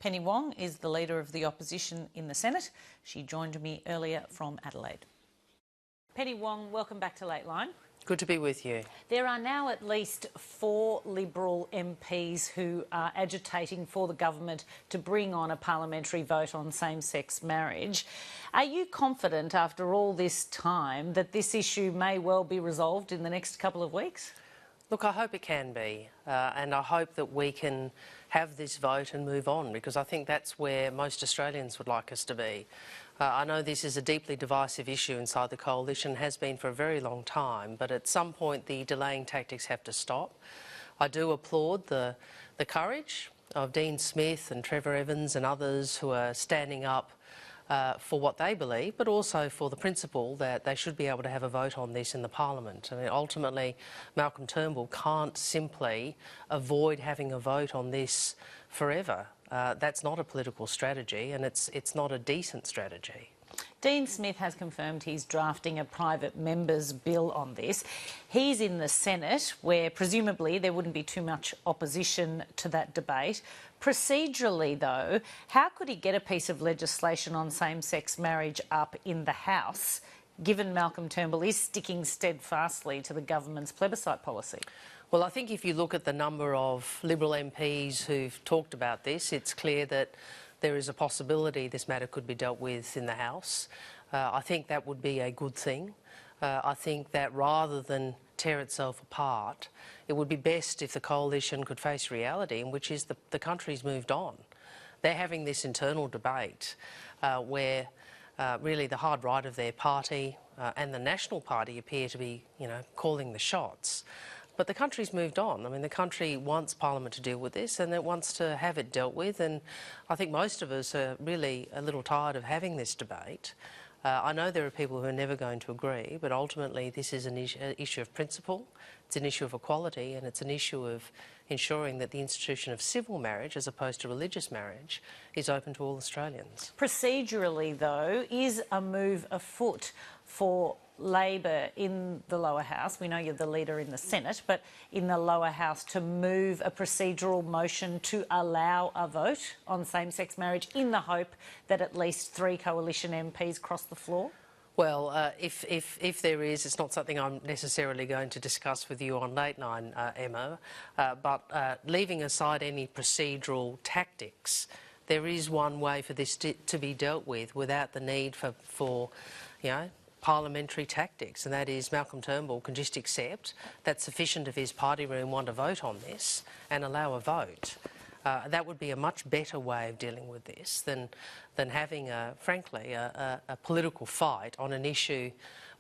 Penny Wong is the Leader of the Opposition in the Senate. She joined me earlier from Adelaide. Penny Wong, welcome back to Lateline. Good to be with you. There are now at least 4 Liberal MPs who are agitating for the government to bring on a parliamentary vote on same-sex marriage. Are you confident, after all this time, that this issue may well be resolved in the next couple of weeks? Look, I hope it can be, and I hope that we can have this vote and move on, because I think that's where most Australians would like us to be. I know this is a deeply divisive issue inside the coalition, has been for a very long time, but at some point the delaying tactics have to stop. I do applaud the courage of Dean Smith and Trevor Evans and others who are standing up for what they believe, but also for the principle that they should be able to have a vote on this in the Parliament. I mean, ultimately, Malcolm Turnbull can't simply avoid having a vote on this forever. That's not a political strategy, and it's not a decent strategy. Dean Smith has confirmed he's drafting a private member's bill on this. He's in the Senate, where presumably there wouldn't be too much opposition to that debate. Procedurally, though, how could he get a piece of legislation on same-sex marriage up in the House, given Malcolm Turnbull is sticking steadfastly to the government's plebiscite policy? Well, I think if you look at the number of Liberal MPs who've talked about this, it's clear that there is a possibility this matter could be dealt with in the House. I think that would be a good thing. I think that rather than tear itself apart, it would be best if the coalition could face reality, in which is the country's moved on. They're having this internal debate where really the hard right of their party and the National Party appear to be, calling the shots. But the country's moved on. I mean, the country wants Parliament to deal with this, and it wants to have it dealt with. And I think most of us are really a little tired of having this debate. I know there are people who are never going to agree, but ultimately this is an issue of principle, it's an issue of equality, and it's an issue of ensuring that the institution of civil marriage, as opposed to religious marriage, is open to all Australians. Procedurally, though, is a move afoot for Labor in the lower house? We know you're the leader in the Senate, but in the lower house, to move a procedural motion to allow a vote on same-sex marriage in the hope that at least 3 coalition MPs cross the floor? Well, if there is, it's not something I'm necessarily going to discuss with you on Lateline, Emma, but leaving aside any procedural tactics, there is one way for this to be dealt with without the need for parliamentary tactics, and that is Malcolm Turnbull can just accept that sufficient of his party room want to vote on this and allow a vote. That would be a much better way of dealing with this than having, frankly, a political fight on an issue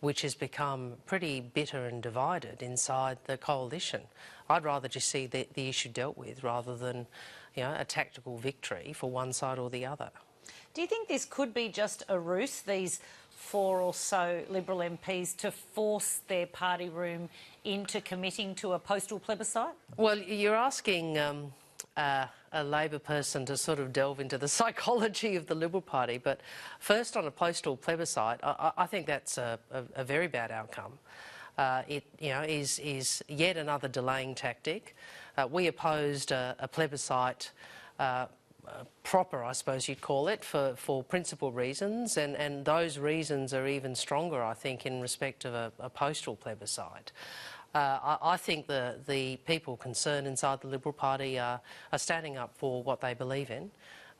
which has become pretty bitter and divided inside the coalition. I'd rather just see the issue dealt with rather than, a tactical victory for one side or the other. Do you think this could be just a ruse, these 4 or so Liberal MPs, to force their party room into committing to a postal plebiscite? Well, you're asking a Labor person to sort of delve into the psychology of the Liberal Party, but first on a postal plebiscite, I think that's a very bad outcome. It is yet another delaying tactic. We opposed a plebiscite proper, I suppose you'd call it, for principal reasons, and those reasons are even stronger, I think, in respect of a postal plebiscite. I think the people concerned inside the Liberal Party are standing up for what they believe in.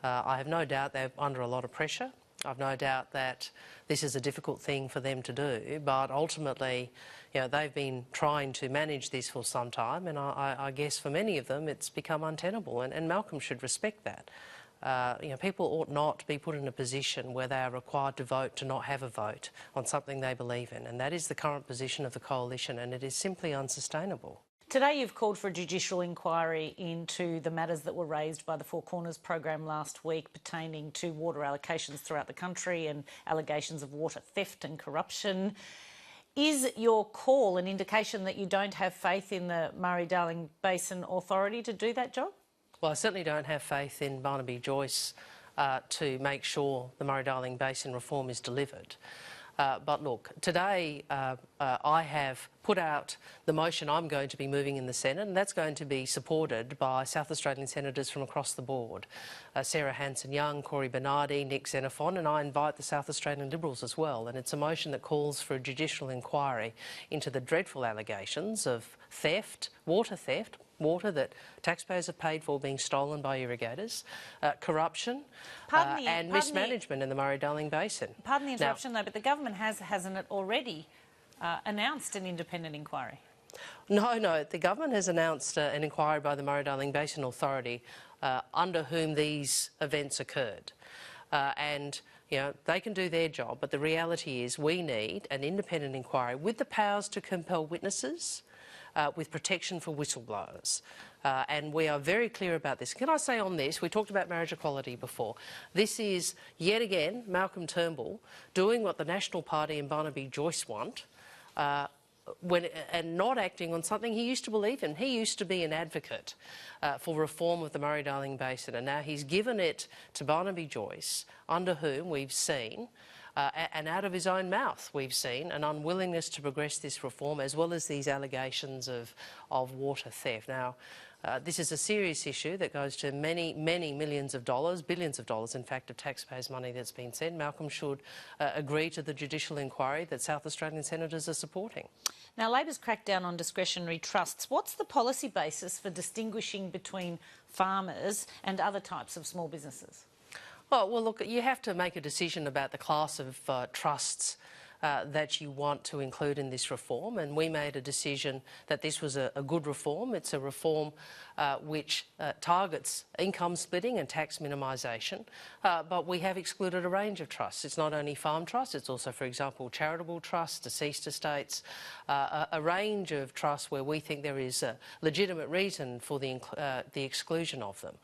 I have no doubt they're under a lot of pressure. I've no doubt that this is a difficult thing for them to do, but ultimately, they've been trying to manage this for some time, and I guess for many of them it's become untenable, and Malcolm should respect that. People ought not be put in a position where they are required to vote to not have a vote on something they believe in, and that is the current position of the coalition, and it is simply unsustainable. Today you've called for a judicial inquiry into the matters that were raised by the Four Corners program last week pertaining to water allocations throughout the country and allegations of water theft and corruption. Is your call an indication that you don't have faith in the Murray-Darling Basin Authority to do that job? Well, I certainly don't have faith in Barnaby Joyce to make sure the Murray-Darling Basin reform is delivered. But look, today I have put out the motion I'm going to be moving in the Senate, and that's going to be supported by South Australian senators from across the board. Sarah Hanson-Young, Corey Bernardi, Nick Xenophon, and I invite the South Australian Liberals as well. And it's a motion that calls for a judicial inquiry into the dreadful allegations of theft, water that taxpayers have paid for being stolen by irrigators, corruption and mismanagement in the Murray-Darling Basin. Pardon the interruption though, but the government hasn't it already announced an independent inquiry? No, the government has announced an inquiry by the Murray-Darling Basin Authority under whom these events occurred. And you know, they can do their job, but the reality is we need an independent inquiry with the powers to compel witnesses, with protection for whistleblowers. And we are very clear about this. Can I say on this, we talked about marriage equality before. This is, yet again, Malcolm Turnbull doing what the National Party and Barnaby Joyce want, and not acting on something he used to believe in. He used to be an advocate for reform of the Murray-Darling Basin, and now he's given it to Barnaby Joyce, under whom we've seen and out of his own mouth we've seen an unwillingness to progress this reform, as well as these allegations of water theft. Now, this is a serious issue that goes to many millions of dollars, billions of dollars, in fact, of taxpayers' money that's been sent. Malcolm should agree to the judicial inquiry that South Australian senators are supporting. Now, Labor's crackdown on discretionary trusts, what's the policy basis for distinguishing between farmers and other types of small businesses? Oh, well, look, you have to make a decision about the class of trusts that you want to include in this reform, and we made a decision that this was a good reform. It's a reform which targets income splitting and tax minimisation, but we have excluded a range of trusts. It's not only farm trusts, it's also, for example, charitable trusts, deceased estates, a range of trusts where we think there is a legitimate reason for the exclusion of them.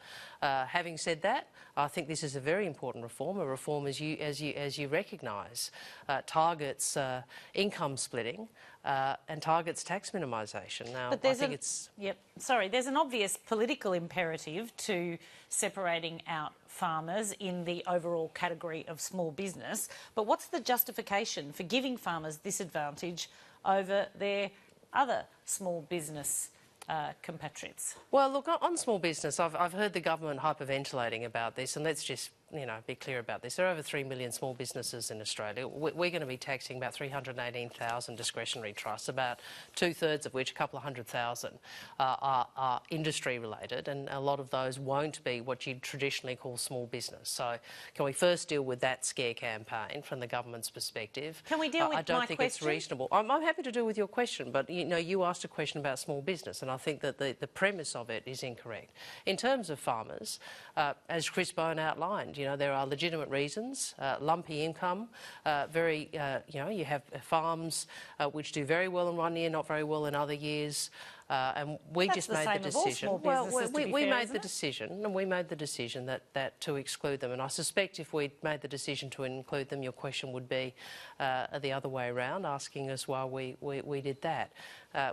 Having said that, I think this is a very important reform. A reform, as you recognise, targets income splitting and targets tax minimisation. Now, but I think it's... Yep. Sorry, there's an obvious political imperative to separating out farmers in the overall category of small business. But what's the justification for giving farmers this advantage over their other small business compatriots? Well, look, on small business, I've heard the government hyperventilating about this, and let's just be clear about this. There are over 3 million small businesses in Australia. We're going to be taxing about 318,000 discretionary trusts, about 2/3 of which, a couple of 100,000, are industry related, and a lot of those won't be what you'd traditionally call small business. So can we first deal with that scare campaign from the government's perspective? Can we deal with my question? I don't think it's reasonable. I'm happy to deal with your question, but you asked a question about small business, and I think that the premise of it is incorrect. In terms of farmers, as Chris Bone outlined, there are legitimate reasons, lumpy income, you have farms which do very well in one year, not very well in other years. And we just made the decision. Well, we made the decision, and we made the decision that to exclude them. And I suspect if we'd made the decision to include them, your question would be the other way around, asking us why we did that.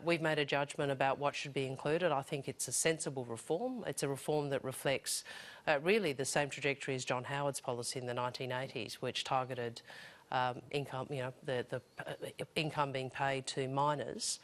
We've made a judgment about what should be included. I think it's a sensible reform. It's a reform that reflects really the same trajectory as John Howard's policy in the 1980s, which targeted income, the income being paid to minors.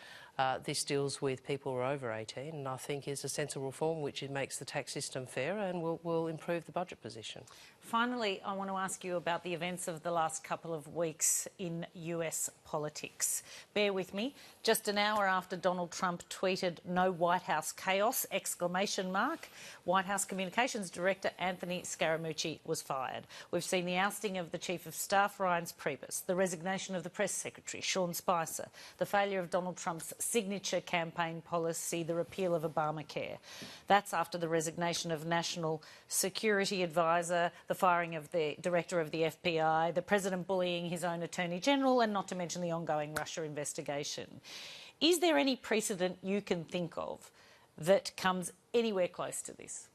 This deals with people who are over 18, and I think is a sensible reform which makes the tax system fairer and will improve the budget position. Finally, I want to ask you about the events of the last couple of weeks in US politics. Bear with me. Just an hour after Donald Trump tweeted "No White House chaos!" White House Communications Director Anthony Scaramucci was fired. We've seen the ousting of the Chief of Staff Reince Priebus, the resignation of the Press Secretary Sean Spicer, the failure of Donald Trump's signature campaign policy, the repeal of Obamacare. That's after the resignation of National Security Advisor, the firing of the Director of the FBI, the President bullying his own Attorney General, and not to mention the ongoing Russia investigation. Is there any precedent you can think of that comes anywhere close to this?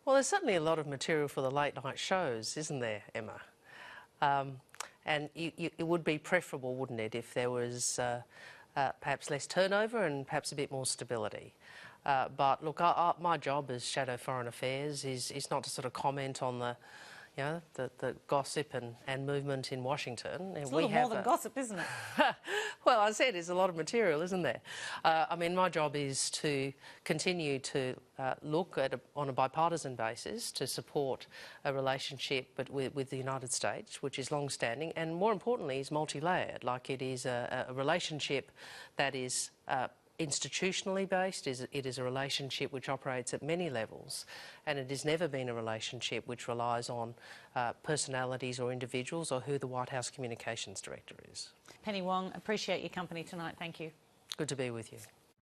Well, there's certainly a lot of material for the late night shows, isn't there, Emma? And it would be preferable, wouldn't it, if there was perhaps less turnover and perhaps a bit more stability. But look, my job as Shadow Foreign Affairs is not to sort of comment on the you know, the gossip and movement in Washington. It's a little more than gossip, isn't it? Well, I said there's a lot of material, isn't there? I mean, my job is to continue to look at on a bipartisan basis to support a relationship with the United States, which is long-standing and, more importantly, is multi-layered. Like, it is a relationship that is institutionally based. It is a relationship which operates at many levels, and it has never been a relationship which relies on personalities or individuals or who the White House Communications Director is. Penny Wong, appreciate your company tonight. Thank you. Good to be with you.